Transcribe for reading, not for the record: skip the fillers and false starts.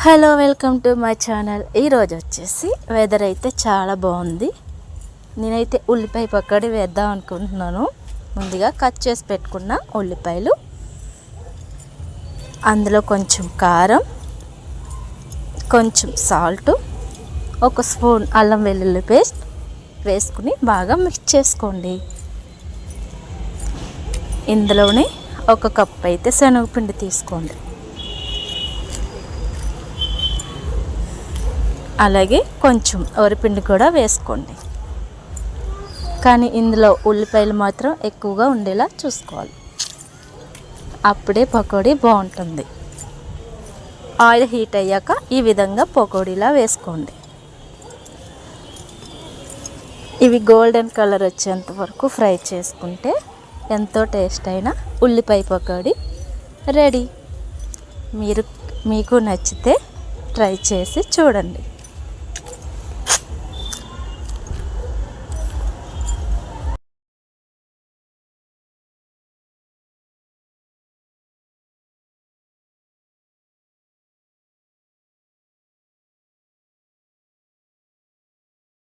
Hello, welcome to my channel. ఈరోజు వచ్చేసి weather అయితే చాలా బాగుంది. నేనైతే ఉల్లిపాయ పకోడీ వేద్దాం అనుకుంటున్నాను. ముందుగా కట్ చేసి పెట్టుకున్న ఉల్లిపాయలు, అందులో కొంచెం కారం, కొంచెం సాల్ట్, ఒక స్పూన్ అల్లం వెల్లుల్లి పేస్ట్ వేసుకుని బాగా మిక్స్ చేసుకోండి. ఇందులోనే ఒక కప్ అయితే శనగపిండి తీసుకోండి. అలాగే కొంచెం వరిపిండి కూడా వేసుకోండి. కానీ ఇందులో ఉల్లిపాయలు మాత్రం ఎక్కువగా ఉండేలా చూసుకోవాలి. అప్పుడే పకోడీ బాగుంటుంది. ఆయిల్ హీట్ అయ్యాక ఈ విధంగా పకోడీలా వేసుకోండి. ఇవి గోల్డెన్ కలర్ వచ్చేంత వరకు ఫ్రై చేసుకుంటే ఎంతో టేస్ట్ అయిన ఉల్లిపాయ పకోడీ రెడీ. మీకు నచ్చితే ట్రై చేసి చూడండి.